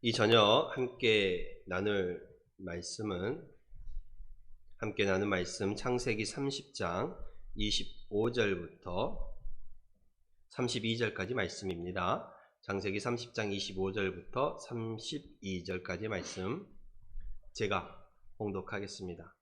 이 저녁 함께 나눌 말씀 창세기 30장 25절부터 32절까지 말씀입니다. 창세기 30장 25절부터 32절까지 말씀 제가 봉독하겠습니다.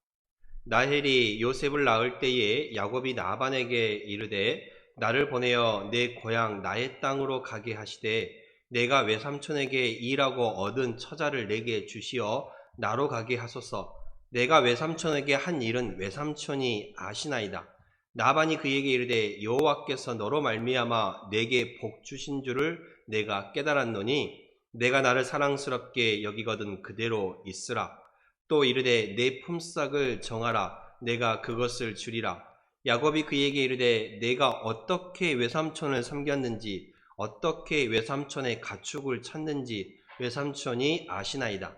라헬이 요셉을 낳을 때에 야곱이 라반에게 이르되 나를 보내어 내 고향 나의 땅으로 가게 하시되 내가 외삼촌에게 일하고 얻은 처자를 내게 주시어 나로 가게 하소서. 내가 외삼촌에게 한 일은 외삼촌이 아시나이다. 라반이 그에게 이르되 여호와께서 너로 말미암아 내게 복 주신 줄을 내가 깨달았노니 내가 나를 사랑스럽게 여기거든 그대로 있으라. 또 이르되 내 품삯을 정하라. 내가 그것을 주리라. 야곱이 그에게 이르되 내가 어떻게 외삼촌을 섬겼는지 어떻게 외삼촌의 가축을 찾는지 외삼촌이 아시나이다.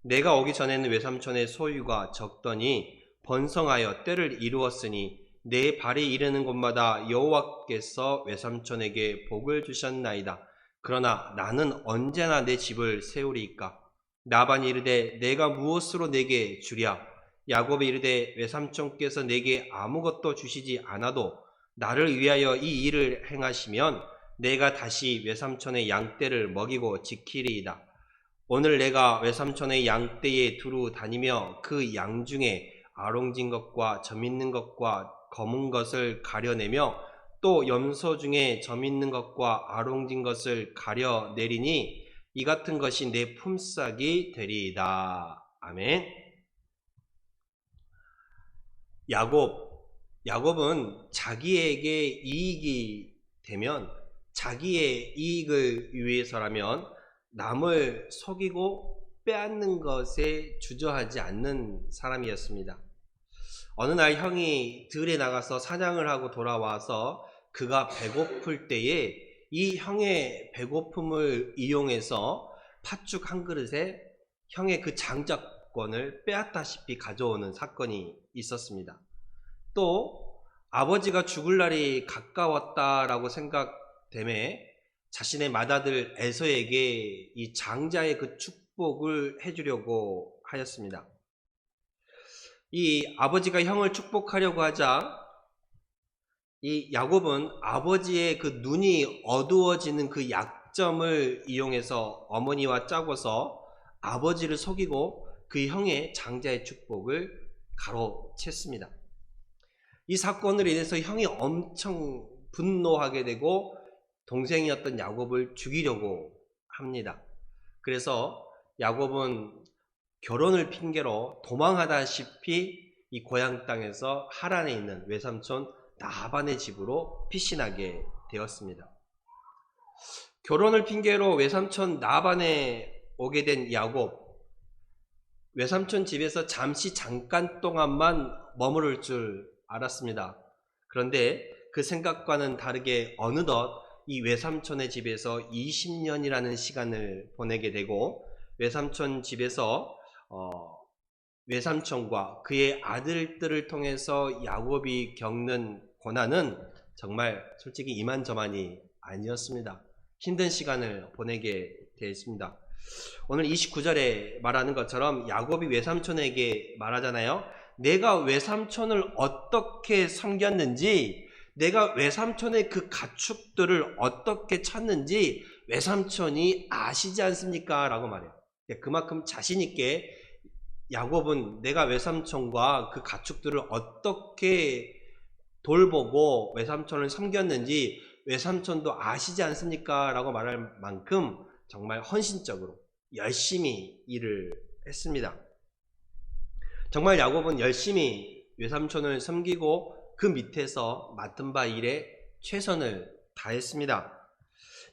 내가 오기 전에는 외삼촌의 소유가 적더니 번성하여 때를 이루었으니 내 발이 이르는 곳마다 여호와께서 외삼촌에게 복을 주셨나이다. 그러나 나는 언제나 내 집을 세우리이까? 라반이 이르되 내가 무엇으로 내게 주랴? 야곱이 이르되 외삼촌께서 내게 아무것도 주시지 않아도 나를 위하여 이 일을 행하시면 내가 다시 외삼촌의 양떼를 먹이고 지키리이다. 오늘 내가 외삼촌의 양떼에 두루 다니며 그 양 중에 아롱진 것과 점 있는 것과 검은 것을 가려내며 또 염소 중에 점 있는 것과 아롱진 것을 가려내리니 이 같은 것이 내 품삯이 되리이다. 아멘. 야곱은 자기에게 이익이 되면 자기의 이익을 위해서라면 남을 속이고 빼앗는 것에 주저하지 않는 사람이었습니다. 어느 날 형이 들에 나가서 사냥을 하고 돌아와서 그가 배고플 때에 이 형의 배고픔을 이용해서 팥죽 한 그릇에 형의 그 장자권을 빼앗다시피 가져오는 사건이 있었습니다. 또 아버지가 죽을 날이 가까웠다라고 생각되매 자신의 맏아들 에서에게 이 장자의 그 축복을 해주려고 하였습니다. 이 아버지가 형을 축복하려고 하자 이 야곱은 아버지의 그 눈이 어두워지는 그 약점을 이용해서 어머니와 짜고서 아버지를 속이고 그 형의 장자의 축복을 가로챘습니다. 이 사건으로 인해서 형이 엄청 분노하게 되고 동생이었던 야곱을 죽이려고 합니다. 그래서 야곱은 결혼을 핑계로 도망하다시피 이 고향 땅에서 하란에 있는 외삼촌 라반의 집으로 피신하게 되었습니다. 결혼을 핑계로 외삼촌 라반에 오게 된 야곱, 외삼촌 집에서 잠깐 동안만 머무를 줄 알았습니다. 그런데 그 생각과는 다르게 어느덧 이 외삼촌의 집에서 20년이라는 시간을 보내게 되고 외삼촌 집에서 외삼촌과 그의 아들들을 통해서 야곱이 겪는 고난은 정말 솔직히 이만저만이 아니었습니다. 힘든 시간을 보내게 되었습니다. 오늘 29절에 말하는 것처럼 야곱이 외삼촌에게 말하잖아요. 내가 외삼촌을 어떻게 섬겼는지, 내가 외삼촌의 그 가축들을 어떻게 찾는지 외삼촌이 아시지 않습니까? 라고 말해요. 그만큼 자신있게 야곱은 내가 외삼촌과 그 가축들을 어떻게 돌보고 외삼촌을 섬겼는지 외삼촌도 아시지 않습니까? 라고 말할 만큼 정말 헌신적으로 열심히 일을 했습니다. 정말 야곱은 열심히 외삼촌을 섬기고 그 밑에서 맡은 바 일에 최선을 다했습니다.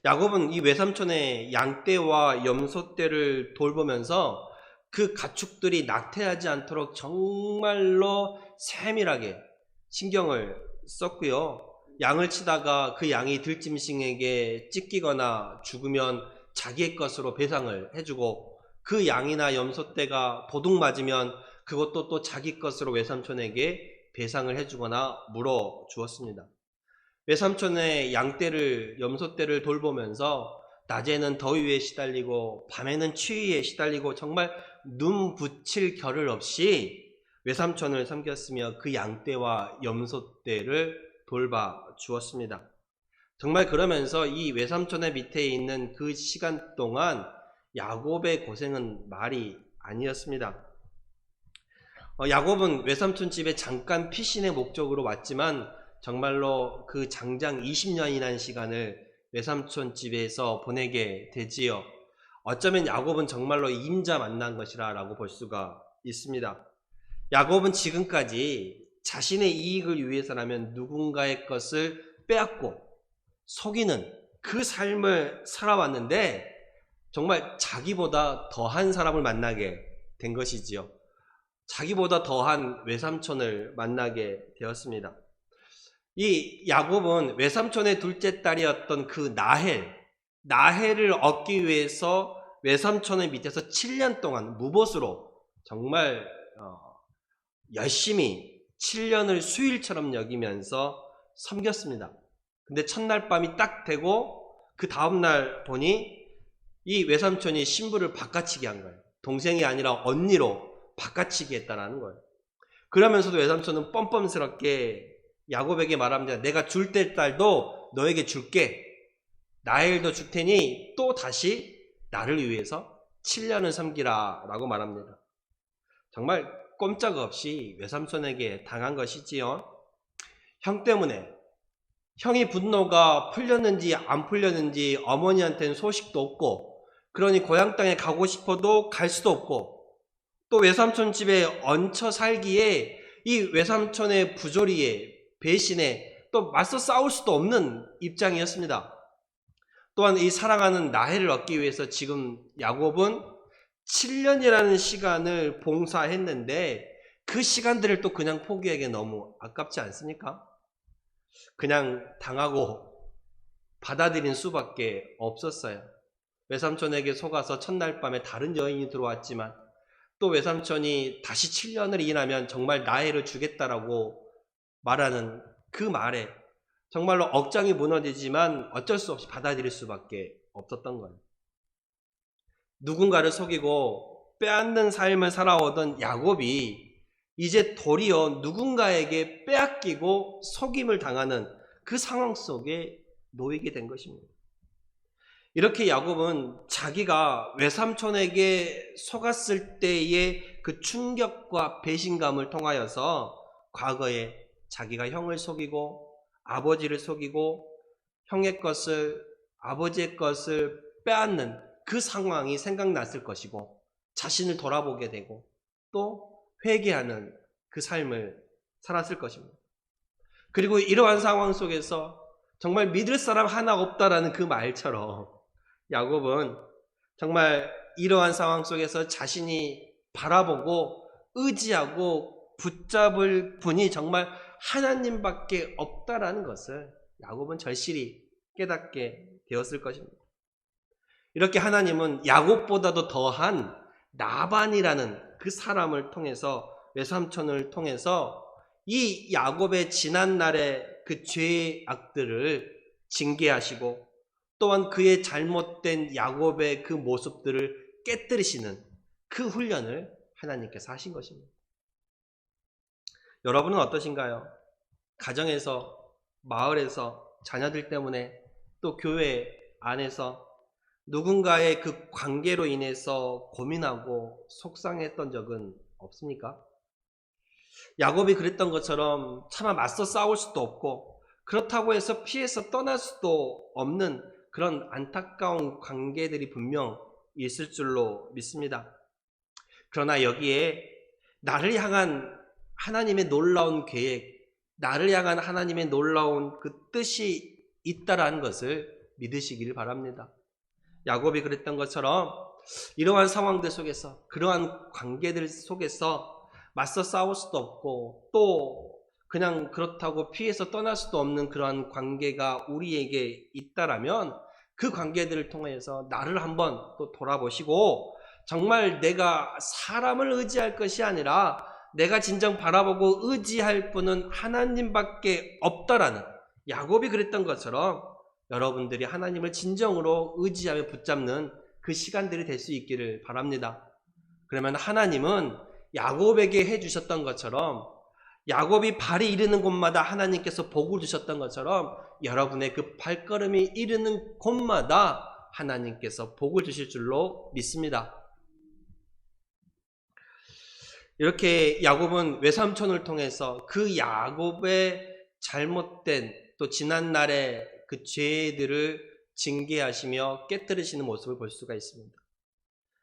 야곱은 이 외삼촌의 양떼와 염소떼를 돌보면서 그 가축들이 낙태하지 않도록 정말로 세밀하게 신경을 썼고요. 양을 치다가 그 양이 들짐승에게 찢기거나 죽으면 자기의 것으로 배상을 해주고 그 양이나 염소떼가 도둑 맞으면 그것도 또 자기 것으로 외삼촌에게 배상을 해주거나 물어주었습니다. 외삼촌의 양떼를 염소떼를 돌보면서 낮에는 더위에 시달리고 밤에는 추위에 시달리고 정말 눈 붙일 겨를 없이 외삼촌을 섬겼으며 그 양떼와 염소떼를 돌봐 주었습니다. 정말 그러면서 이 외삼촌의 밑에 있는 그 시간 동안 야곱의 고생은 말이 아니었습니다. 야곱은 외삼촌 집에 잠깐 피신의 목적으로 왔지만 정말로 그 장장 20년이라는 시간을 외삼촌 집에서 보내게 되지요. 어쩌면 야곱은 정말로 임자 만난 것이라 라고 볼 수가 있습니다. 야곱은 지금까지 자신의 이익을 위해서라면 누군가의 것을 빼앗고 속이는 그 삶을 살아왔는데 정말 자기보다 더한 사람을 만나게 된 것이지요. 자기보다 더한 외삼촌을 만나게 되었습니다. 이 야곱은 외삼촌의 둘째 딸이었던 그 나헬을 얻기 위해서 외삼촌의 밑에서 7년 동안 무보수로 정말 열심히 7년을 수일처럼 여기면서 섬겼습니다. 근데 첫날 밤이 딱 되고 그 다음날 보니 이 외삼촌이 신부를 바꿔치기 한 거예요. 동생이 아니라 언니로 바꿔치기 했다라는 거예요. 그러면서도 외삼촌은 뻔뻔스럽게 야곱에게 말합니다. 내가 줄 때 딸도 너에게 줄게. 나헬도 줄 테니 또 다시 나를 위해서 7년을 섬기라 라고 말합니다. 정말 꼼짝없이 외삼촌에게 당한 것이지요. 형 때문에 형이 분노가 풀렸는지 안 풀렸는지 어머니한테는 소식도 없고 그러니 고향 땅에 가고 싶어도 갈 수도 없고 또 외삼촌 집에 얹혀 살기에 이 외삼촌의 부조리에 배신에 또 맞서 싸울 수도 없는 입장이었습니다. 또한 이 사랑하는 나헬을 얻기 위해서 지금 야곱은 7년이라는 시간을 봉사했는데 그 시간들을 또 그냥 포기하기에 너무 아깝지 않습니까? 그냥 당하고 받아들인 수밖에 없었어요. 외삼촌에게 속아서 첫날 밤에 다른 여인이 들어왔지만 또 외삼촌이 다시 7년을 일하면 정말 나헬을 주겠다라고 말하는 그 말에 정말로 억장이 무너지지만 어쩔 수 없이 받아들일 수밖에 없었던 거예요. 누군가를 속이고 빼앗는 삶을 살아오던 야곱이 이제 도리어 누군가에게 빼앗기고 속임을 당하는 그 상황 속에 놓이게 된 것입니다. 이렇게 야곱은 자기가 외삼촌에게 속았을 때의 그 충격과 배신감을 통하여서 과거에 자기가 형을 속이고 아버지를 속이고 형의 것을 아버지의 것을 빼앗는 그 상황이 생각났을 것이고 자신을 돌아보게 되고 또 회개하는 그 삶을 살았을 것입니다. 그리고 이러한 상황 속에서 정말 믿을 사람 하나 없다라는 그 말처럼 야곱은 정말 이러한 상황 속에서 자신이 바라보고 의지하고 붙잡을 분이 정말 하나님밖에 없다라는 것을 야곱은 절실히 깨닫게 되었을 것입니다. 이렇게 하나님은 야곱보다도 더한 나반이라는 그 사람을 통해서 외삼촌을 통해서 이 야곱의 지난날의 그 죄의 악들을 징계하시고 또한 그의 잘못된 야곱의 그 모습들을 깨뜨리시는 그 훈련을 하나님께서 하신 것입니다. 여러분은 어떠신가요? 가정에서, 마을에서, 자녀들 때문에 또 교회 안에서 누군가의 그 관계로 인해서 고민하고 속상했던 적은 없습니까? 야곱이 그랬던 것처럼 차마 맞서 싸울 수도 없고 그렇다고 해서 피해서 떠날 수도 없는 그런 안타까운 관계들이 분명 있을 줄로 믿습니다. 그러나 여기에 나를 향한 하나님의 놀라운 계획, 나를 향한 하나님의 놀라운 그 뜻이 있다라는 것을 믿으시기를 바랍니다. 야곱이 그랬던 것처럼 이러한 상황들 속에서 그러한 관계들 속에서 맞서 싸울 수도 없고 또 그냥 그렇다고 피해서 떠날 수도 없는 그러한 관계가 우리에게 있다라면 그 관계들을 통해서 나를 한번 또 돌아보시고 정말 내가 사람을 의지할 것이 아니라 내가 진정 바라보고 의지할 분은 하나님밖에 없다라는 야곱이 그랬던 것처럼 여러분들이 하나님을 진정으로 의지하며 붙잡는 그 시간들이 될 수 있기를 바랍니다. 그러면 하나님은 야곱에게 해주셨던 것처럼, 야곱이 발이 이르는 곳마다 하나님께서 복을 주셨던 것처럼 여러분의 그 발걸음이 이르는 곳마다 하나님께서 복을 주실 줄로 믿습니다. 이렇게 야곱은 외삼촌을 통해서 그 야곱의 잘못된 또 지난날의 그 죄들을 징계하시며 깨뜨리시는 모습을 볼 수가 있습니다.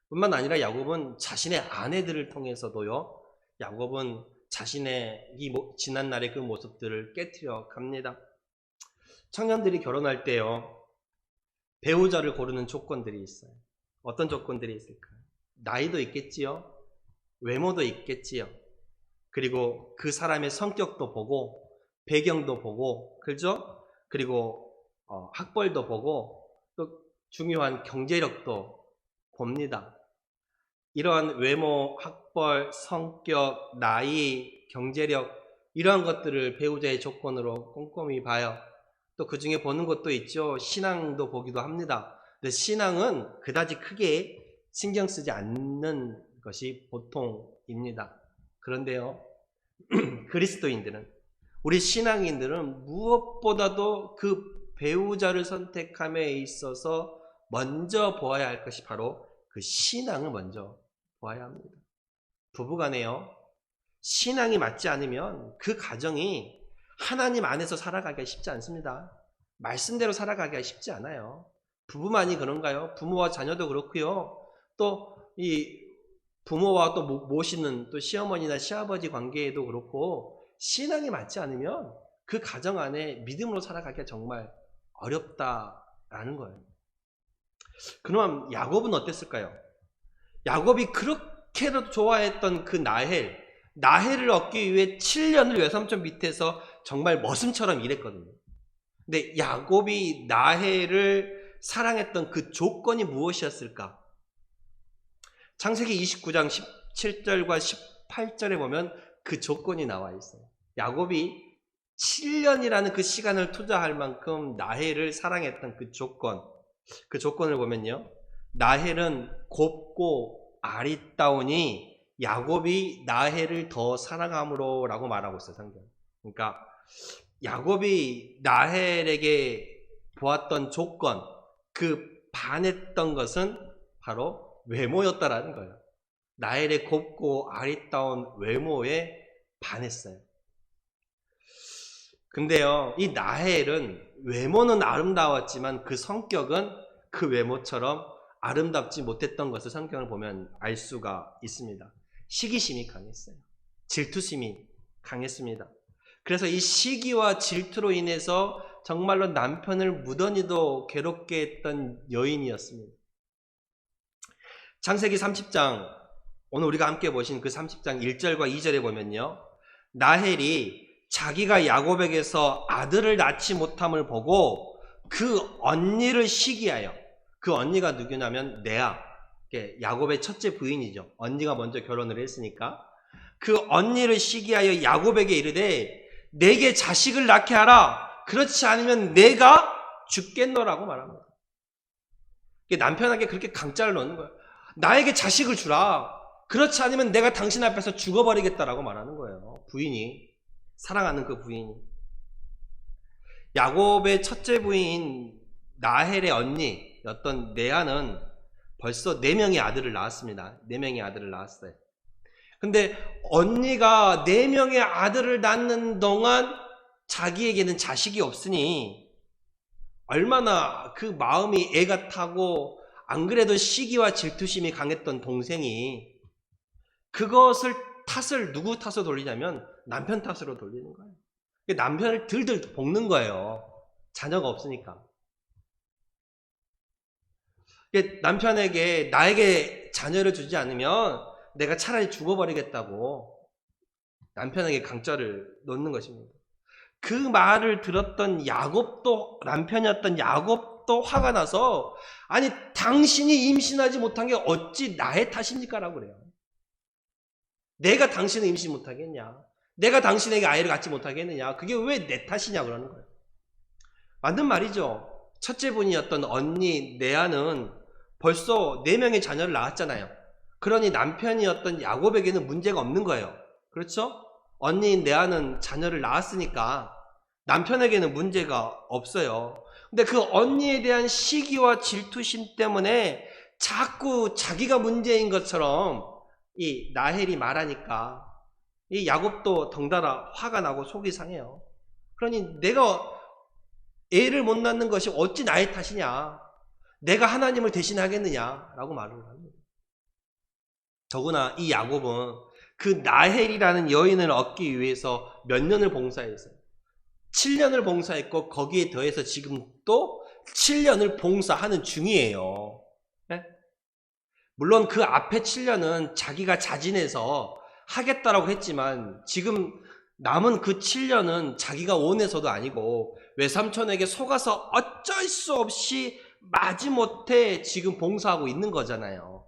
뿐만 아니라 야곱은 자신의 아내들을 통해서도요, 야곱은 자신의 이 지난날의 그 모습들을 깨뜨려 갑니다. 청년들이 결혼할 때요, 배우자를 고르는 조건들이 있어요. 어떤 조건들이 있을까요? 나이도 있겠지요, 외모도 있겠지요, 그리고 그 사람의 성격도 보고 배경도 보고, 그죠? 그리고 학벌도 보고 또 중요한 경제력도 봅니다. 이러한 외모, 학벌, 성격, 나이, 경제력, 이러한 것들을 배우자의 조건으로 꼼꼼히 봐요. 또 그 중에 보는 것도 있죠. 신앙도 보기도 합니다. 근데 신앙은 그다지 크게 신경 쓰지 않는 것이 보통입니다. 그런데요, 그리스도인들은, 우리 신앙인들은 무엇보다도 그 배우자를 선택함에 있어서 먼저 보아야 할 것이 바로 그 신앙을 먼저 보아야 합니다. 부부간에요, 신앙이 맞지 않으면 그 가정이 하나님 안에서 살아가기가 쉽지 않습니다. 말씀대로 살아가기가 쉽지 않아요. 부부만이 그런가요? 부모와 자녀도 그렇고요. 또 이 부모와 또 모시는 또 시어머니나 시아버지 관계에도 그렇고, 신앙이 맞지 않으면 그 가정 안에 믿음으로 살아가기가 정말 어렵다라는 거예요. 그럼 야곱은 어땠을까요? 야곱이 그렇게도 좋아했던 그 나헬을 얻기 위해 7년을 외삼촌 밑에서 정말 머슴처럼 일했거든요. 근데 야곱이 나헬을 사랑했던 그 조건이 무엇이었을까? 창세기 29장 17절과 18절에 보면 그 조건이 나와 있어요. 야곱이 7년이라는 그 시간을 투자할 만큼 나헬을 사랑했던 그 조건을 보면요, 나헬은 곱고 아리따우니 야곱이 나헬을 더 사랑함으로 라고 말하고 있어요, 성경. 그러니까 야곱이 나헬에게 보았던 조건, 그 반했던 것은 바로 외모였다라는 거예요. 나헬의 곱고 아리따운 외모에 반했어요. 근데요, 이 나헬은 외모는 아름다웠지만 그 성격은 그 외모처럼 아름답지 못했던 것을 성경을 보면 알 수가 있습니다. 시기심이 강했어요. 질투심이 강했습니다. 그래서 이 시기와 질투로 인해서 정말로 남편을 무던히도 괴롭게 했던 여인이었습니다. 창세기 30장, 오늘 우리가 함께 보신 그 30장 1절과 2절에 보면요, 나헬이 자기가 야곱에게서 아들을 낳지 못함을 보고 그 언니를 시기하여, 그 언니가 누구냐면 레아, 야곱의 첫째 부인이죠. 언니가 먼저 결혼을 했으니까 그 언니를 시기하여 야곱에게 이르되 내게 자식을 낳게 하라, 그렇지 않으면 내가 죽겠노라고 말합니다. 남편에게 그렇게 강짜를 넣는 거예요. 나에게 자식을 주라, 그렇지 않으면 내가 당신 앞에서 죽어버리겠다라고 말하는 거예요. 부인이, 사랑하는 그 부인이. 야곱의 첫째 부인 나헬의 언니였던 레아는 벌써 4명의 아들을 낳았습니다. 4명의 아들을 낳았어요. 근데 언니가 4명의 아들을 낳는 동안 자기에게는 자식이 없으니 얼마나 그 마음이 애가 타고, 안 그래도 시기와 질투심이 강했던 동생이 그것을 누구 탓으로 돌리냐면 남편 탓으로 돌리는 거예요. 남편을 들들 볶는 거예요. 자녀가 없으니까. 남편에게 나에게 자녀를 주지 않으면 내가 차라리 죽어버리겠다고 남편에게 강짜를 놓는 것입니다. 그 말을 들었던 야곱도, 남편이었던 야곱도 화가 나서, 아니 당신이 임신하지 못한 게 어찌 나의 탓입니까? 라고 그래요. 내가 당신을 임신 못하겠냐, 내가 당신에게 아이를 갖지 못하겠느냐, 그게 왜 내 탓이냐 그러는 거예요. 맞는 말이죠. 첫째 분이었던 언니 레아는 벌써 4명의 자녀를 낳았잖아요. 그러니 남편이었던 야곱에게는 문제가 없는 거예요. 그렇죠? 언니인 레아는 자녀를 낳았으니까 남편에게는 문제가 없어요. 근데 그 언니에 대한 시기와 질투심 때문에 자꾸 자기가 문제인 것처럼 이 라헬이 말하니까 이 야곱도 덩달아 화가 나고 속이 상해요. 그러니 내가 애를 못 낳는 것이 어찌 나의 탓이냐, 내가 하나님을 대신하겠느냐라고 말을 합니다. 더구나 이 야곱은 그 라헬이라는 여인을 얻기 위해서 몇 년을 봉사했어요. 7년을 봉사했고 거기에 더해서 지금 또 7년을 봉사하는 중이에요. 네? 물론 그 앞에 7년은 자기가 자진해서 하겠다라고 했지만 지금 남은 그 7년은 자기가 원해서도 아니고 외삼촌에게 속아서 어쩔 수 없이 마지못해 지금 봉사하고 있는 거잖아요.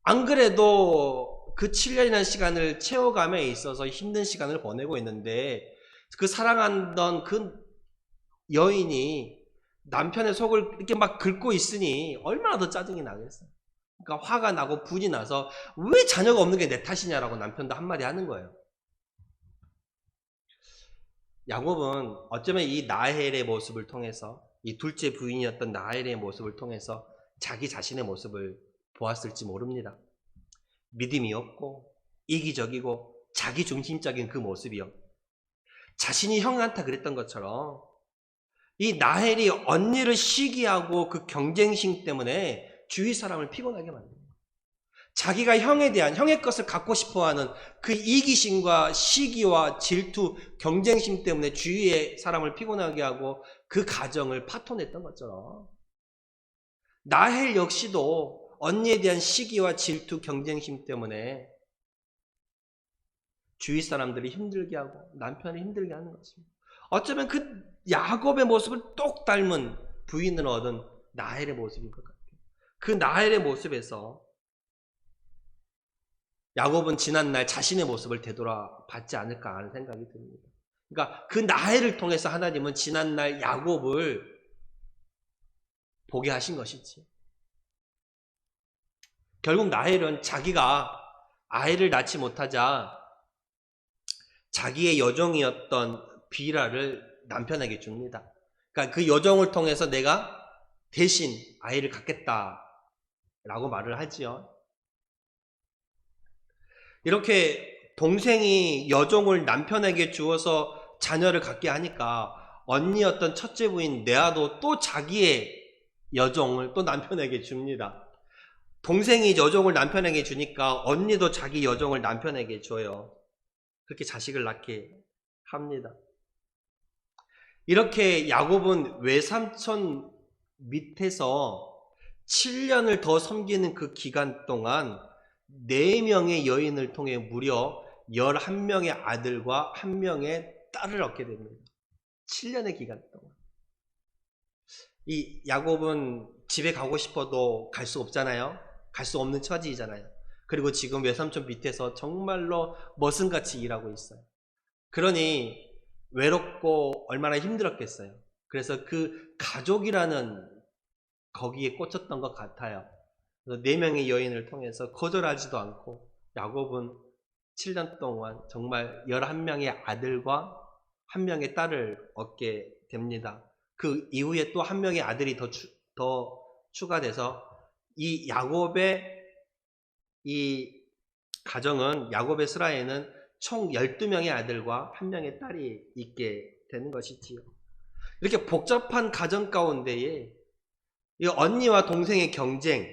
안 그래도 그 7년이라는 시간을 채워감에 있어서 힘든 시간을 보내고 있는데 그 사랑하던 그 여인이 남편의 속을 이렇게 막 긁고 있으니 얼마나 더 짜증이 나겠어요. 그러니까 화가 나고 분이 나서 왜 자녀가 없는 게 내 탓이냐라고 남편도 한마디 하는 거예요. 야곱은 어쩌면 이 라헬의 모습을 통해서, 이 둘째 부인이었던 라헬의 모습을 통해서 자기 자신의 모습을 보았을지 모릅니다. 믿음이 없고 이기적이고 자기중심적인 그 모습이요. 자신이 형한테 그랬던 것처럼 이 라헬이 언니를 시기하고 그 경쟁심 때문에 주위 사람을 피곤하게 만듭니다. 자기가 형에 대한, 형의 것을 갖고 싶어하는 그 이기심과 시기와 질투, 경쟁심 때문에 주위의 사람을 피곤하게 하고 그 가정을 파토냈던 것처럼 라헬 역시도 언니에 대한 시기와 질투, 경쟁심 때문에 주위 사람들이 힘들게 하고 남편을 힘들게 하는 것입니다. 어쩌면 그 야곱의 모습을 똑 닮은 부인을 얻은 라헬의 모습인 것 같아요. 그 라헬의 모습에서 야곱은 지난날 자신의 모습을 되돌아봤지 않을까 하는 생각이 듭니다. 그러니까 그 라헬을 통해서 하나님은 지난날 야곱을 보게 하신 것이지. 결국 라헬은 자기가 아이를 낳지 못하자 자기의 여종이었던 비라를 남편에게 줍니다. 그러니까 그 여종을 통해서 내가 대신 아이를 갖겠다라고 말을 하지요. 이렇게 동생이 여종을 남편에게 주어서 자녀를 갖게 하니까 언니였던 첫째 부인 레아도 또 자기의 여종을 또 남편에게 줍니다. 동생이 여종을 남편에게 주니까 언니도 자기 여종을 남편에게 줘요. 그렇게 자식을 낳게 합니다. 이렇게 야곱은 외삼촌 밑에서 7년을 더 섬기는 그 기간 동안 4명의 여인을 통해 무려 11명의 아들과 1명의 딸을 얻게 됩니다. 7년의 기간 동안. 이 야곱은 집에 가고 싶어도 갈 수 없잖아요. 갈 수 없는 처지이잖아요. 그리고 지금 외삼촌 밑에서 정말로 머슴같이 일하고 있어요. 그러니 외롭고 얼마나 힘들었겠어요. 그래서 그 가족이라는 거기에 꽂혔던 것 같아요. 그래서 4명의 여인을 통해서 거절하지도 않고 야곱은 7년 동안 정말 11명의 아들과 1명의 딸을 얻게 됩니다. 그 이후에 또 1명의 아들이 더 추가돼서 이 야곱의 이 가정은, 야곱의 스라에는 총 12명의 아들과 1명의 딸이 있게 되는 것이지요. 이렇게 복잡한 가정 가운데에 이 언니와 동생의 경쟁,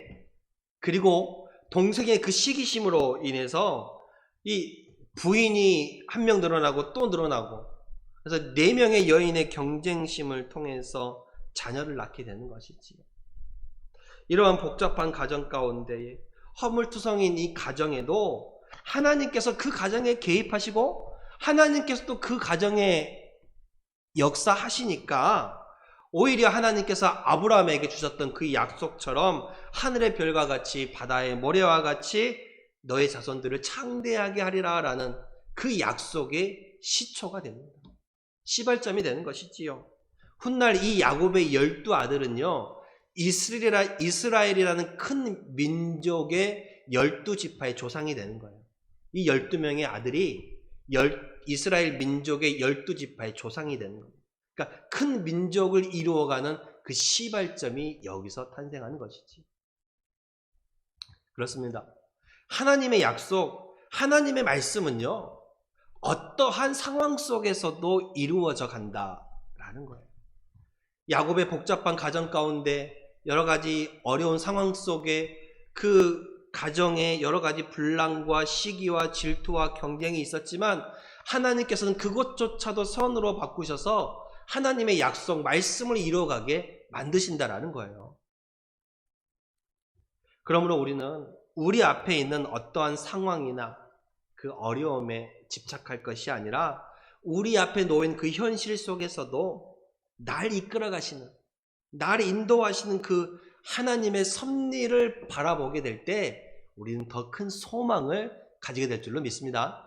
그리고 동생의 그 시기심으로 인해서 이 부인이 1명 늘어나고 또 늘어나고, 그래서 4명의 여인의 경쟁심을 통해서 자녀를 낳게 되는 것이지요. 이러한 복잡한 가정 가운데에 허물투성인 이 가정에도 하나님께서 그 가정에 개입하시고 하나님께서 또 그 가정에 역사하시니까 오히려 하나님께서 아브라함에게 주셨던 그 약속처럼 하늘의 별과 같이 바다의 모래와 같이 너의 자손들을 창대하게 하리라 라는 그 약속의 시초가 됩니다. 시발점이 되는 것이지요. 훗날 이 야곱의 12아들은요, 이스라엘이라는 큰 민족의 12지파의 조상이 되는 거예요. 이 12명의 아들이 이스라엘 민족의 12지파의 조상이 되는 겁니다. 그러니까 큰 민족을 이루어가는 그 시발점이 여기서 탄생하는 것이지. 그렇습니다. 하나님의 약속, 하나님의 말씀은요, 어떠한 상황 속에서도 이루어져 간다라는 거예요. 야곱의 복잡한 가정 가운데 여러 가지 어려운 상황 속에 그 가정에 여러 가지 분란과 시기와 질투와 경쟁이 있었지만 하나님께서는 그것조차도 선으로 바꾸셔서 하나님의 약속, 말씀을 이루어가게 만드신다라는 거예요. 그러므로 우리는 우리 앞에 있는 어떠한 상황이나 그 어려움에 집착할 것이 아니라 우리 앞에 놓인 그 현실 속에서도 날 이끌어 가시는, 날 인도하시는 그 하나님의 섭리를 바라보게 될 때 우리는 더 큰 소망을 가지게 될 줄로 믿습니다.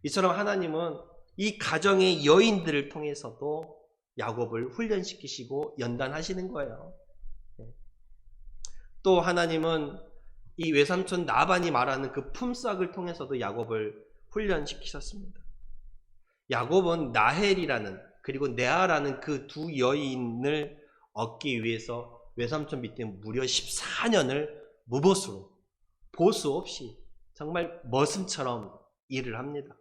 이처럼 하나님은 이 가정의 여인들을 통해서도 야곱을 훈련시키시고 연단하시는 거예요. 또 하나님은 이 외삼촌 나반이 말하는 그 품삯을 통해서도 야곱을 훈련시키셨습니다. 야곱은 라헬이라는 그리고 레아라는 그 두 여인을 얻기 위해서 외삼촌 밑에 무려 14년을 무보수로 보수 없이 정말 머슴처럼 일을 합니다.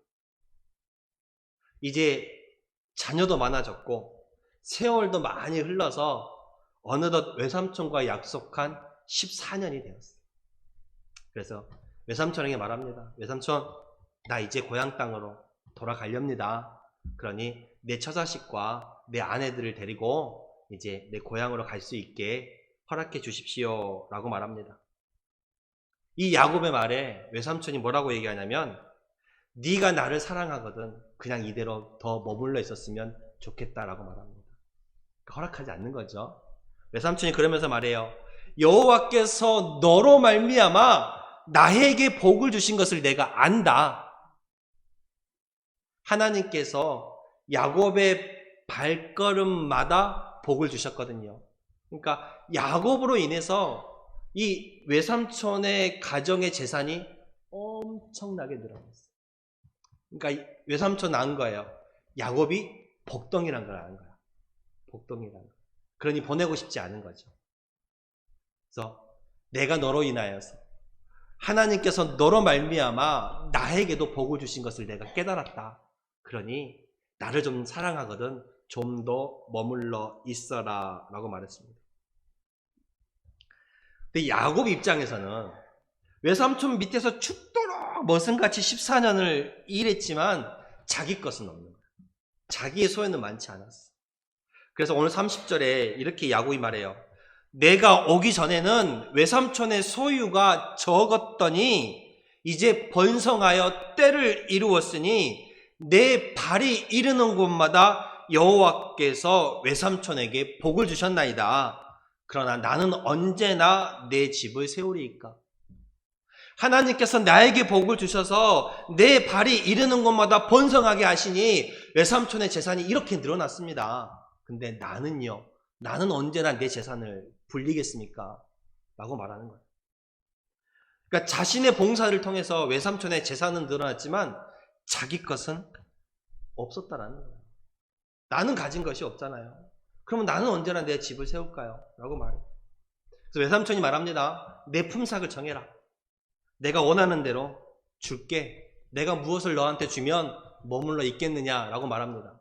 이제 자녀도 많아졌고 세월도 많이 흘러서 어느덧 외삼촌과 약속한 14년이 되었어요. 그래서 외삼촌에게 말합니다. 외삼촌, 나 이제 고향 땅으로 돌아가렵니다. 그러니 내 처자식과 내 아내들을 데리고 이제 내 고향으로 갈 수 있게 허락해 주십시오 라고 말합니다. 이 야곱의 말에 외삼촌이 뭐라고 얘기하냐면 네가 나를 사랑하거든 그냥 이대로 더 머물러 있었으면 좋겠다라고 말합니다. 허락하지 않는 거죠. 외삼촌이 그러면서 말해요. 여호와께서 너로 말미암아 나에게 복을 주신 것을 내가 안다. 하나님께서 야곱의 발걸음마다 복을 주셨거든요. 그러니까 야곱으로 인해서 이 외삼촌의 가정의 재산이 엄청나게 늘어났어요. 그러니까 외삼촌 안 거예요. 야곱이 복덩이란 걸 아는 거야. 복덩이란 거. 그러니 보내고 싶지 않은 거죠. 그래서 내가 너로 인하여서 하나님께서 너로 말미암아 나에게도 복을 주신 것을 내가 깨달았다. 그러니 나를 좀 사랑하거든 좀 더 머물러 있어라 라고 말했습니다. 근데 야곱 입장에서는 외삼촌 밑에서 죽도록 머슴같이 14년을 일했지만 자기 것은 없는 거예요. 자기의 소유는 많지 않았어. 그래서 오늘 30절에 이렇게 야곱이 말해요. 내가 오기 전에는 외삼촌의 소유가 적었더니 이제 번성하여 때를 이루었으니 내 발이 이르는 곳마다 여호와께서 외삼촌에게 복을 주셨나이다. 그러나 나는 언제나 내 집을 세우리이까. 하나님께서 나에게 복을 주셔서 내 발이 이르는 곳마다 번성하게 하시니 외삼촌의 재산이 이렇게 늘어났습니다. 근데 나는요, 나는 언제나 내 재산을 불리겠습니까? 라고 말하는 거예요. 그러니까 자신의 봉사를 통해서 외삼촌의 재산은 늘어났지만 자기 것은 없었다라는 거예요. 나는 가진 것이 없잖아요. 그러면 나는 언제나 내 집을 세울까요? 라고 말해요. 그래서 외삼촌이 말합니다. 내 품삯을 정해라. 내가 원하는 대로 줄게. 내가 무엇을 너한테 주면 머물러 있겠느냐라고 말합니다.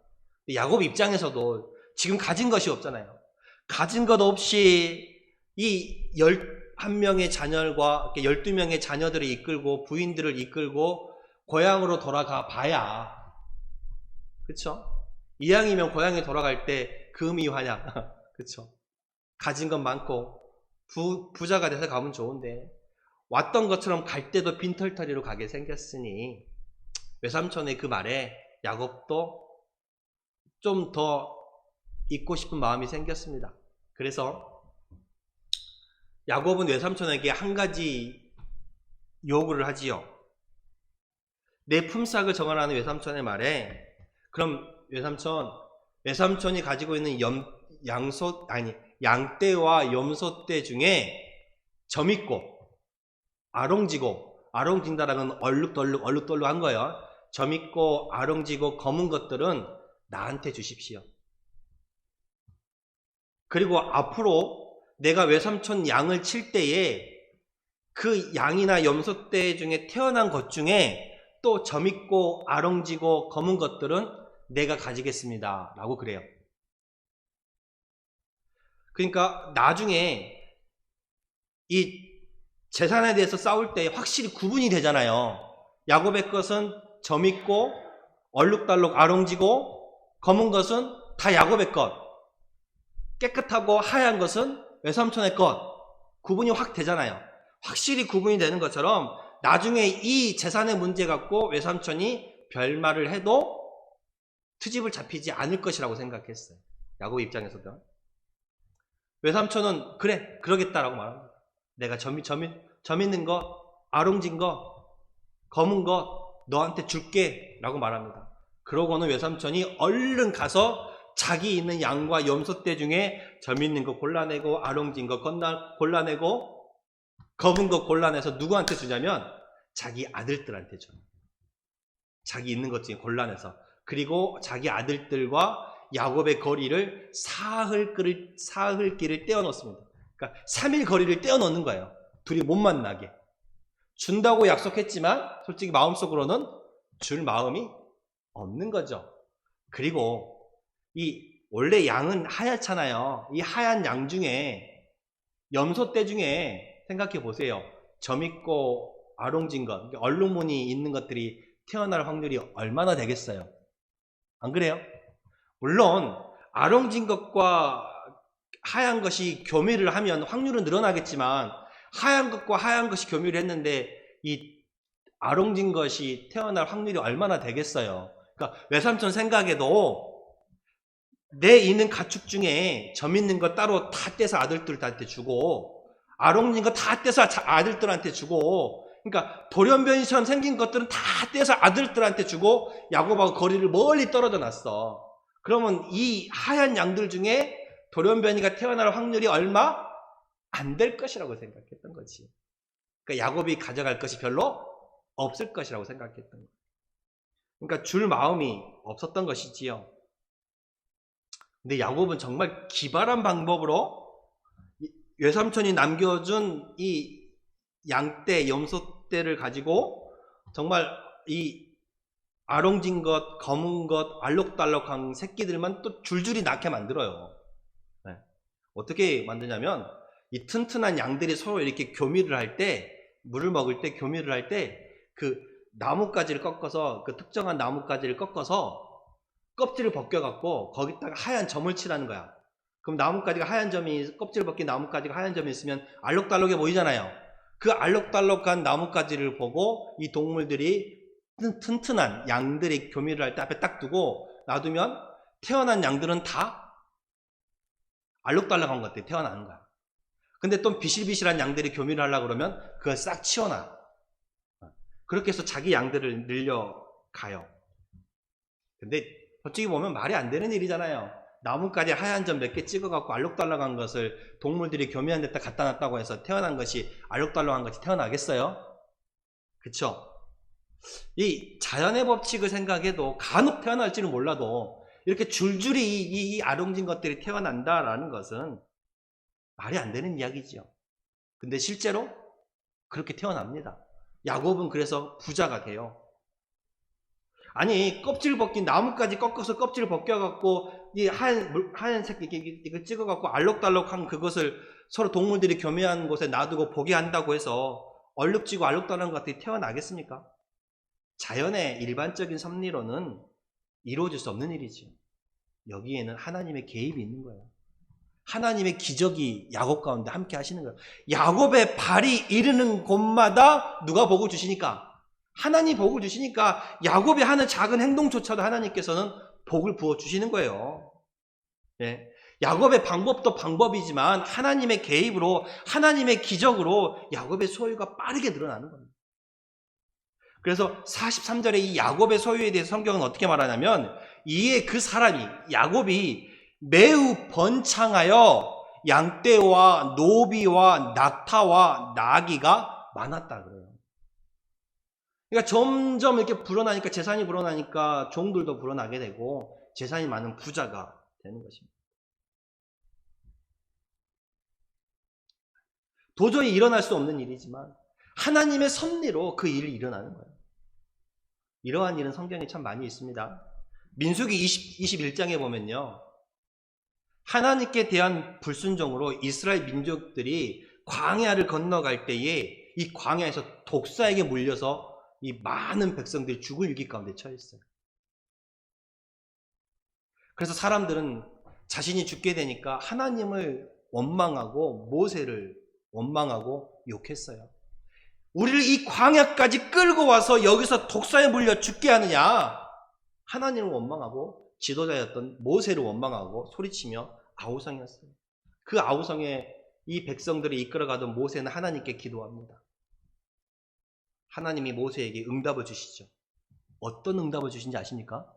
야곱 입장에서도 지금 가진 것이 없잖아요. 가진 것 없이 이 11명의 자녀과 12명의 자녀들을 이끌고 부인들을 이끌고 고향으로 돌아가 봐야, 그쵸? 이왕이면 고향에 돌아갈 때 금이환양, 그쵸? 가진 것 많고 부자가 돼서 가면 좋은데 왔던 것처럼 갈 때도 빈털터리로 가게 생겼으니 외삼촌의 그 말에 야곱도 좀 더 있고 싶은 마음이 생겼습니다. 그래서 야곱은 외삼촌에게 한 가지 요구를 하지요. 내 품삯을 정하라는 외삼촌의 말에 그럼 외삼촌 외삼촌이 가지고 있는 양떼와 염소떼 중에 점있고 아롱지고, 아롱진다라는 얼룩덜룩한 거예요. 점있고 아롱지고 검은 것들은 나한테 주십시오. 그리고 앞으로 내가 외삼촌 양을 칠 때에 그 양이나 염소떼 중에 태어난 것 중에 또 점있고 아롱지고 검은 것들은 내가 가지겠습니다 라고 그래요. 그러니까 나중에 이 재산에 대해서 싸울 때 확실히 구분이 되잖아요. 야곱의 것은 점있고 얼룩달룩 아롱지고 검은 것은 다 야곱의 것, 깨끗하고 하얀 것은 외삼촌의 것, 구분이 확 되잖아요. 확실히 구분이 되는 것처럼 나중에 이 재산의 문제 갖고 외삼촌이 별말을 해도 트집을 잡히지 않을 것이라고 생각했어요. 야곱 입장에서도. 외삼촌은 그래 그러겠다라고 말합니다. 내가 점있는 거, 아롱진 거, 검은 거 너한테 줄게 라고 말합니다. 그러고는 외삼촌이 얼른 가서 자기 있는 양과 염소떼 중에 점있는 거 골라내고 아롱진 거 골라내고 검은 거 골라내서 누구한테 주냐면 자기 아들들한테 줘요. 자기 있는 것 중에 골라내서. 그리고 자기 아들들과 야곱의 거리를 사흘길을 떼어놓습니다. 그러니까 3일 거리를 떼어놓는 거예요. 둘이 못 만나게. 준다고 약속했지만 솔직히 마음속으로는 줄 마음이 없는 거죠. 그리고 원래 양은 하얗잖아요. 이 하얀 양 중에 염소떼 중에 생각해 보세요. 점있고 아롱진 것, 얼룩무늬 있는 것들이 태어날 확률이 얼마나 되겠어요? 안 그래요? 물론 아롱진 것과 하얀 것이 교미를 하면 확률은 늘어나겠지만 하얀 것과 하얀 것이 교미를 했는데 이 아롱진 것이 태어날 확률이 얼마나 되겠어요? 그러니까 외삼촌 생각에도 내 있는 가축 중에 점 있는 거 따로 다 떼서 아들들한테 주고 아롱진 거 다 떼서 아들들한테 주고, 그러니까 돌연변이처럼 생긴 것들은 다 떼서 아들들한테 주고 야곱하고 거리를 멀리 떨어져 놨어. 그러면 이 하얀 양들 중에 돌연변이가 태어날 확률이 얼마 안 될 것이라고 생각했던 거지. 그러니까 야곱이 가져갈 것이 별로 없을 것이라고 생각했던 거예요. 그러니까 줄 마음이 없었던 것이지요. 근데 야곱은 정말 기발한 방법으로 외삼촌이 남겨준 이 양떼, 염소떼를 가지고 정말 이 아롱진 것, 검은 것, 알록달록한 새끼들만 또 줄줄이 낳게 만들어요. 네. 어떻게 만드냐면 이 튼튼한 양들이 서로 이렇게 교미를 할 때, 물을 먹을 때 교미를 할 때 그 나뭇가지를 꺾어서, 그 특정한 나뭇가지를 꺾어서 껍질을 벗겨갖고 거기다가 하얀 점을 칠하는 거야. 그럼 나뭇가지가 하얀 점이, 껍질 벗긴 나뭇가지가 하얀 점이 있으면 알록달록해 보이잖아요. 그 알록달록한 나뭇가지를 보고 이 동물들이 튼튼한 양들이 교미를 할 때 앞에 딱 두고 놔두면 태어난 양들은 다 알록달록한 것들이 태어나는 거야. 근데 또 비실비실한 양들이 교미를 하려고 그러면 그걸 싹 치워놔. 그렇게 해서 자기 양들을 늘려가요. 근데 솔직히 보면 말이 안 되는 일이잖아요. 나뭇가지 하얀 점 몇 개 찍어갖고 알록달록한 것을 동물들이 교미한 데다 갖다 놨다고 해서 태어난 것이 알록달록한 것이 태어나겠어요? 그쵸? 이 자연의 법칙을 생각해도 간혹 태어날지는 몰라도 이렇게 줄줄이 이 아롱진 것들이 태어난다라는 것은 말이 안 되는 이야기죠. 근데 실제로 그렇게 태어납니다. 야곱은 그래서 부자가 돼요. 아니, 껍질 벗긴 나뭇가지 꺾어서 껍질을 벗겨갖고 이 하얀 새끼 이걸 찍어갖고 알록달록한 그것을 서로 동물들이 교미한 곳에 놔두고 보게 한다고 해서 얼룩지고 알록달록한 것들이 태어나겠습니까? 자연의 일반적인 섭리로는 이루어질 수 없는 일이죠. 여기에는 하나님의 개입이 있는 거예요. 하나님의 기적이 야곱 가운데 함께 하시는 거예요. 야곱의 발이 이르는 곳마다 누가 복을 주시니까? 하나님 복을 주시니까 야곱이 하는 작은 행동조차도 하나님께서는 복을 부어주시는 거예요. 예. 야곱의 방법도 방법이지만 하나님의 개입으로, 하나님의 기적으로 야곱의 소유가 빠르게 늘어나는 겁니다. 그래서 43절에 이 야곱의 소유에 대해서 성경은 어떻게 말하냐면 이에 그 사람이 야곱이 매우 번창하여 양떼와 노비와 낙타와 나귀가 많았다 그래요. 그러니까 점점 이렇게 불어나니까, 재산이 불어나니까 종들도 불어나게 되고 재산이 많은 부자가 되는 것입니다. 도저히 일어날 수 없는 일이지만 하나님의 섭리로 그 일이 일어나는 거예요. 이러한 일은 성경에 참 많이 있습니다. 민수기 21장에 보면요, 하나님께 대한 불순종으로 이스라엘 민족들이 광야를 건너갈 때에 이 광야에서 독사에게 물려서 이 많은 백성들이 죽을 위기 가운데 처했어요. 그래서 사람들은 자신이 죽게 되니까 하나님을 원망하고 모세를 원망하고 욕했어요. 우리를 이 광야까지 끌고 와서 여기서 독사에 물려 죽게 하느냐? 하나님을 원망하고 지도자였던 모세를 원망하고 소리치며 아우성이었어요. 그 아우성에 이 백성들을 이끌어가던 모세는 하나님께 기도합니다. 하나님이 모세에게 응답을 주시죠. 어떤 응답을 주신지 아십니까?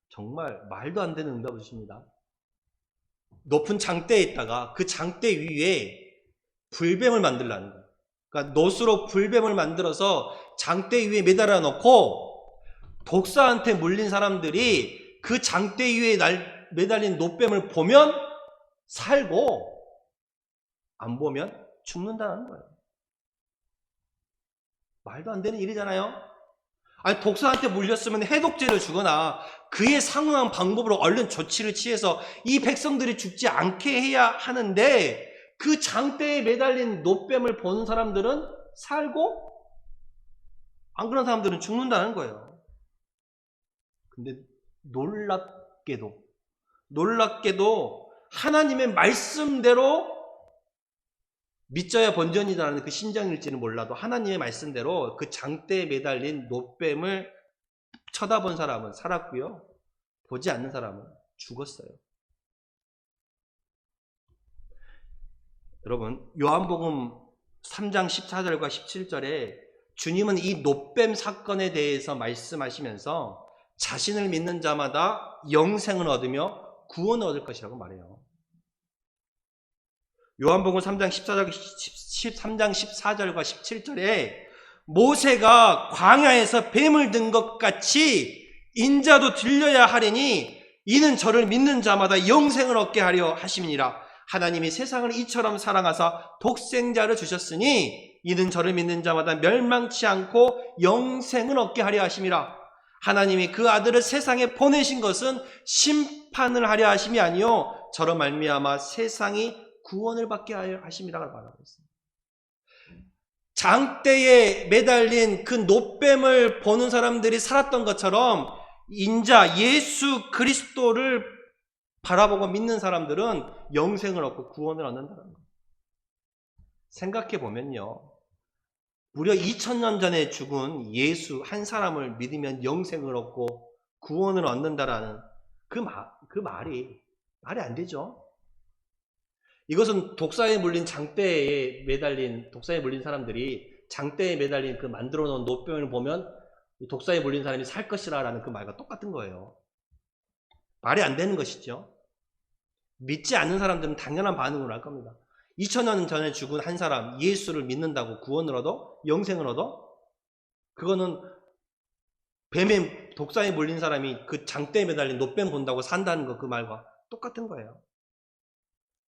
정말 말도 안 되는 응답을 주십니다. 높은 장대에 있다가 그 장대 위에 불뱀을 만들라는 거예요. 그러니까 놋으로 불뱀을 만들어서 장대 위에 매달아 놓고 독사한테 물린 사람들이 그 장대 위에 매달린 놋뱀을 보면 살고 안 보면 죽는다는 거예요. 말도 안 되는 일이잖아요. 아니, 독사한테 물렸으면 해독제를 주거나 그에 상응한 방법으로 얼른 조치를 취해서 이 백성들이 죽지 않게 해야 하는데, 그 장대에 매달린 놋뱀을 보는 사람들은 살고 안 그런 사람들은 죽는다는 거예요. 근데 놀랍게도 하나님의 말씀대로, 믿져야 본전이라는 그 신장일지는 몰라도 하나님의 말씀대로 그 장대에 매달린 놋뱀을 쳐다본 사람은 살았고요, 보지 않는 사람은 죽었어요. 여러분, 요한복음 3장 14절과 17절에 주님은 이 놋뱀 사건에 대해서 말씀하시면서 자신을 믿는 자마다 영생을 얻으며 구원을 얻을 것이라고 말해요. 요한복음 3장 14절과 17절에 모세가 광야에서 뱀을 든 것 같이 인자도 들려야 하리니 이는 저를 믿는 자마다 영생을 얻게 하려 하심이니라. 하나님이 세상을 이처럼 사랑하사 독생자를 주셨으니 이는 저를 믿는 자마다 멸망치 않고 영생을 얻게 하려 하심이라. 하나님이 그 아들을 세상에 보내신 것은 심판을 하려 하심이 아니요 저로 말미암아 세상이 구원을 받게 하려 하심이라고 말하고 있습니다. 장대에 매달린 그 놋뱀을 보는 사람들이 살았던 것처럼 인자 예수 그리스도를 바라보고 믿는 사람들은 영생을 얻고 구원을 얻는다는 거예요. 생각해 보면요, 무려 2000년 전에 죽은 예수 한 사람을 믿으면 영생을 얻고 구원을 얻는다라는 그 말이 안 되죠. 이것은 독사에 물린 독사에 물린 사람들이 장대에 매달린 그 만들어 놓은 놋뱀을 보면 독사에 물린 사람이 살 것이라는 그 말과 똑같은 거예요. 말이 안 되는 것이죠. 믿지 않는 사람들은 당연한 반응을 할 겁니다. 2000년 전에 죽은 한 사람, 예수를 믿는다고 구원을 얻어? 영생을 얻어? 그거는 독사에 물린 사람이 그 장대에 매달린 놋뱀 본다고 산다는 거, 그 말과 똑같은 거예요.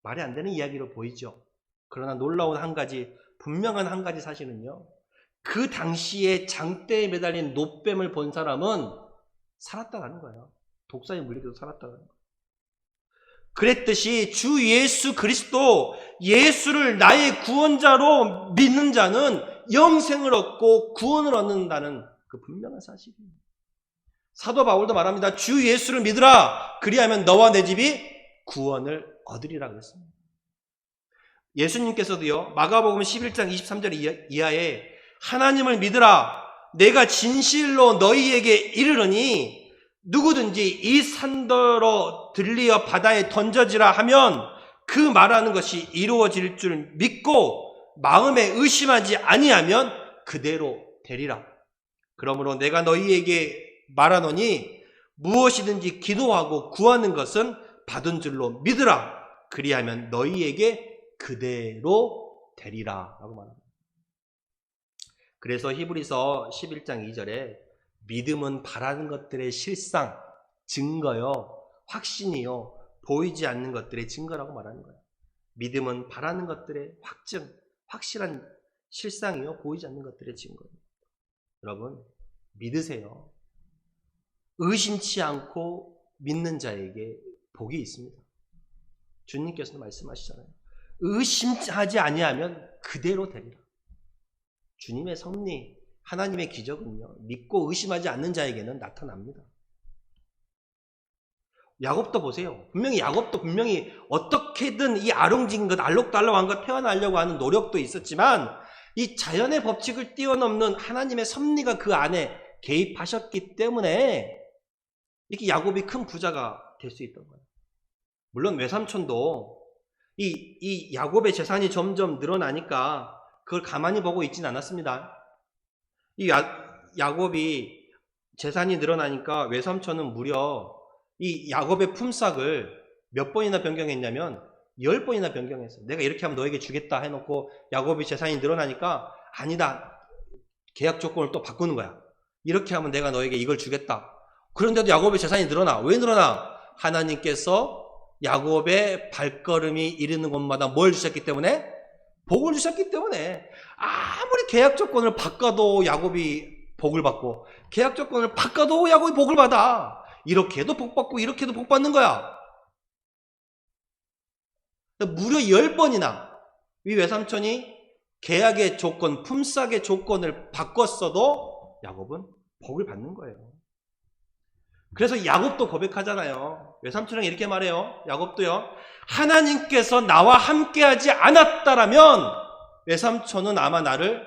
말이 안 되는 이야기로 보이죠. 그러나 놀라운 분명한 한 가지 사실은요, 그 당시에 장대에 매달린 놋뱀을 본 사람은 살았다는 거예요. 독사에 물리기도 살았다는 거예요. 그랬듯이 주 예수 그리스도, 예수를 나의 구원자로 믿는 자는 영생을 얻고 구원을 얻는다는 그 분명한 사실입니다. 사도 바울도 말합니다. 주 예수를 믿으라. 그리하면 너와 내 집이 구원을 얻으리라 그랬습니다. 예수님께서도요, 마가복음 11장 23절 이하에 하나님을 믿으라. 내가 진실로 너희에게 이르르니 누구든지 이 산더러 들리어 바다에 던져지라 하면 그 말하는 것이 이루어질 줄 믿고 마음에 의심하지 아니하면 그대로 되리라. 그러므로 내가 너희에게 말하노니 무엇이든지 기도하고 구하는 것은 받은 줄로 믿으라. 그리하면 너희에게 그대로 되리라 라고 말합니다. 그래서 히브리서 11장 2절에 믿음은 바라는 것들의 실상, 증거요, 확신이요, 보이지 않는 것들의 증거라고 말하는 거예요. 믿음은 바라는 것들의 확증, 확실한 실상이요, 보이지 않는 것들의 증거예요. 여러분, 믿으세요. 의심치 않고 믿는 자에게 복이 있습니다. 주님께서도 말씀하시잖아요. 의심하지 아니하면 그대로 되리라. 주님의 섭리, 하나님의 기적은요, 믿고 의심하지 않는 자에게는 나타납니다. 야곱도 보세요. 야곱도 분명히 어떻게든 이 아롱진 것, 알록달록한 것 태어나려고 하는 노력도 있었지만 이 자연의 법칙을 뛰어넘는 하나님의 섭리가 그 안에 개입하셨기 때문에 이렇게 야곱이 큰 부자가 될 수 있던 거예요. 물론 외삼촌도 이 야곱의 재산이 점점 늘어나니까 그걸 가만히 보고 있진 않았습니다. 이 야곱이 재산이 늘어나니까 외삼촌은 무려 이 야곱의 품삯을 몇 번이나 변경했냐면 10번이나 변경했어요. 내가 이렇게 하면 너에게 주겠다 해놓고 야곱이 재산이 늘어나니까 아니다. 계약 조건을 또 바꾸는 거야. 이렇게 하면 내가 너에게 이걸 주겠다. 그런데도 야곱의 재산이 늘어나. 왜 늘어나? 하나님께서 야곱의 발걸음이 이르는 곳마다 뭘 주셨기 때문에? 복을 주셨기 때문에. 아무리 계약 조건을 바꿔도 야곱이 복을 받고 계약 조건을 바꿔도 야곱이 복을 받아. 이렇게 해도 복 받고 이렇게 해도 복 받는 거야. 무려 10번이나 이 외삼촌이 계약의 조건, 품삯의 조건을 바꿨어도 야곱은 복을 받는 거예요. 그래서 야곱도 고백하잖아요. 외삼촌이 이렇게 말해요. 야곱도요. 하나님께서 나와 함께하지 않았다라면 외삼촌은 아마 나를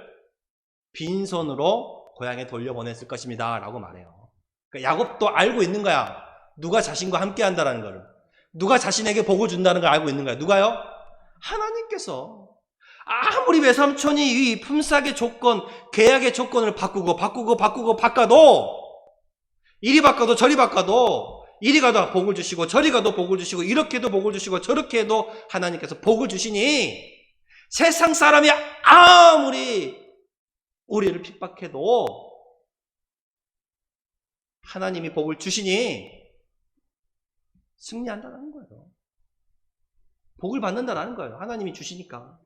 빈손으로 고향에 돌려보냈을 것입니다 라고 말해요. 그러니까 야곱도 알고 있는 거야. 누가 자신과 함께한다는 걸. 누가 자신에게 복을 준다는 걸 알고 있는 거야. 누가요? 하나님께서. 아무리 외삼촌이 이 품삯의 조건, 계약의 조건을 바꿔도 이리 바꿔도 저리 바꿔도 이리 가도 복을 주시고 저리 가도 복을 주시고 이렇게 해도 복을 주시고 저렇게 해도 하나님께서 복을 주시니 세상 사람이 아무리 우리를 핍박해도 하나님이 복을 주시니 승리한다는 거예요. 복을 받는다는 거예요. 하나님이 주시니까.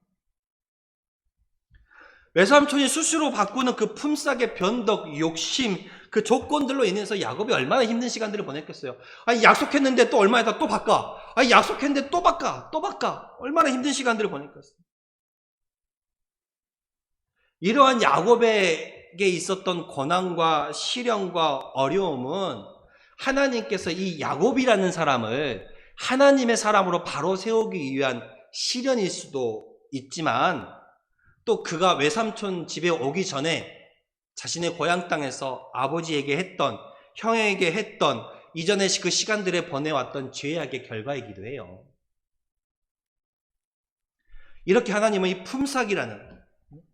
외삼촌이 수시로 바꾸는 그 품삯의 변덕, 욕심, 그 조건들로 인해서 야곱이 얼마나 힘든 시간들을 보냈겠어요. 아니, 약속했는데 또 얼마 있다 또 바꿔. 아니, 약속했는데 또 바꿔. 얼마나 힘든 시간들을 보냈겠어요. 이러한 야곱에게 있었던 고난과 시련과 어려움은 하나님께서 이 야곱이라는 사람을 하나님의 사람으로 바로 세우기 위한 시련일 수도 있지만 또 그가 외삼촌 집에 오기 전에 자신의 고향 땅에서 아버지에게 했던, 형에게 했던 이전의 그 시간들에 보내왔던 죄악의 결과이기도 해요. 이렇게 하나님은 이 품삯이라는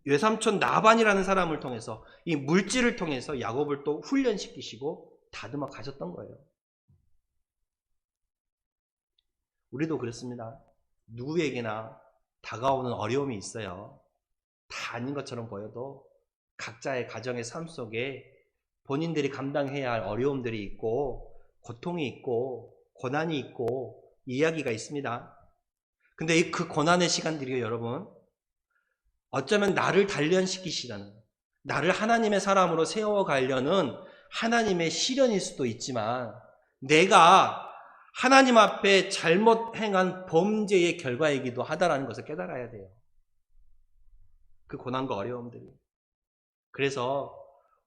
외삼촌 나반이라는 사람을 통해서 이 물질을 통해서 야곱을 또 훈련시키시고 다듬어 가셨던 거예요. 우리도 그렇습니다. 누구에게나 다가오는 어려움이 있어요. 다 아닌 것처럼 보여도 각자의 가정의 삶 속에 본인들이 감당해야 할 어려움들이 있고 고통이 있고 고난이 있고 이야기가 있습니다. 근데 그 고난의 시간들이요, 여러분, 어쩌면 나를 단련시키시라는, 나를 하나님의 사람으로 세워가려는 하나님의 시련일 수도 있지만 내가 하나님 앞에 잘못 행한 범죄의 결과이기도 하다라는 것을 깨달아야 돼요. 그 고난과 어려움들이. 그래서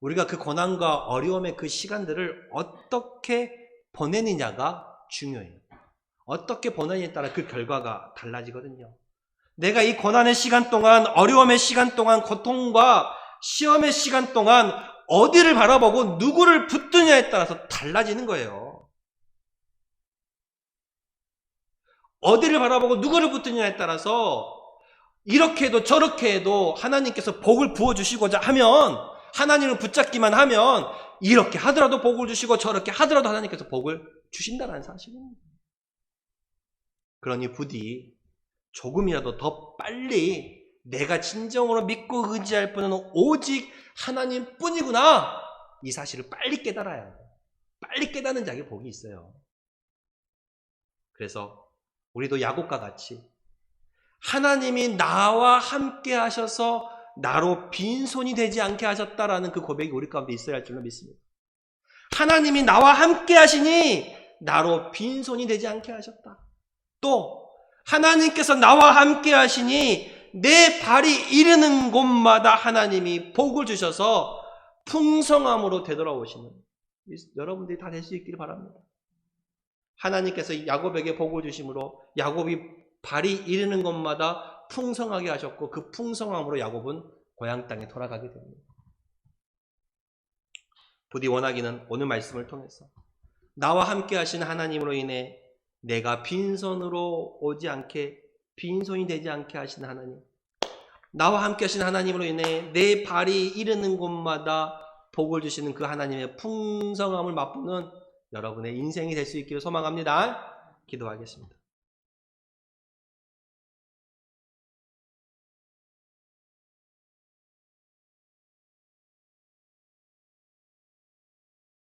우리가 그 고난과 어려움의 그 시간들을 어떻게 보내느냐가 중요해요. 어떻게 보내느냐에 따라 그 결과가 달라지거든요. 내가 이 고난의 시간 동안, 어려움의 시간 동안, 고통과 시험의 시간 동안 어디를 바라보고 누구를 붙드냐에 따라서 달라지는 거예요. 어디를 바라보고 누구를 붙드냐에 따라서 이렇게 해도 저렇게 해도 하나님께서 복을 부어주시고자 하면 하나님을 붙잡기만 하면 이렇게 하더라도 복을 주시고 저렇게 하더라도 하나님께서 복을 주신다는 사실입니다. 그러니 부디 조금이라도 더 빨리 내가 진정으로 믿고 의지할 분은 오직 하나님 뿐이구나, 이 사실을 빨리 깨달아야 해요. 빨리 깨닫는 자에게 복이 있어요. 그래서 우리도 야곱과 같이 하나님이 나와 함께 하셔서 나로 빈손이 되지 않게 하셨다라는 그 고백이 우리 가운데 있어야 할 줄로 믿습니다. 하나님이 나와 함께 하시니 나로 빈손이 되지 않게 하셨다. 또 하나님께서 나와 함께 하시니 내 발이 이르는 곳마다 하나님이 복을 주셔서 풍성함으로 되돌아오시는 여러분들이 다 될 수 있기를 바랍니다. 하나님께서 야곱에게 복을 주심으로 야곱이 발이 이르는 곳마다 풍성하게 하셨고 그 풍성함으로 야곱은 고향 땅에 돌아가게 됩니다. 부디 원하기는 오늘 말씀을 통해서 나와 함께 하신 하나님으로 인해 내가 빈손으로 오지 않게, 빈손이 되지 않게 하신 하나님, 나와 함께 하신 하나님으로 인해 내 발이 이르는 곳마다 복을 주시는 그 하나님의 풍성함을 맛보는 여러분의 인생이 될 수 있기를 소망합니다. 기도하겠습니다.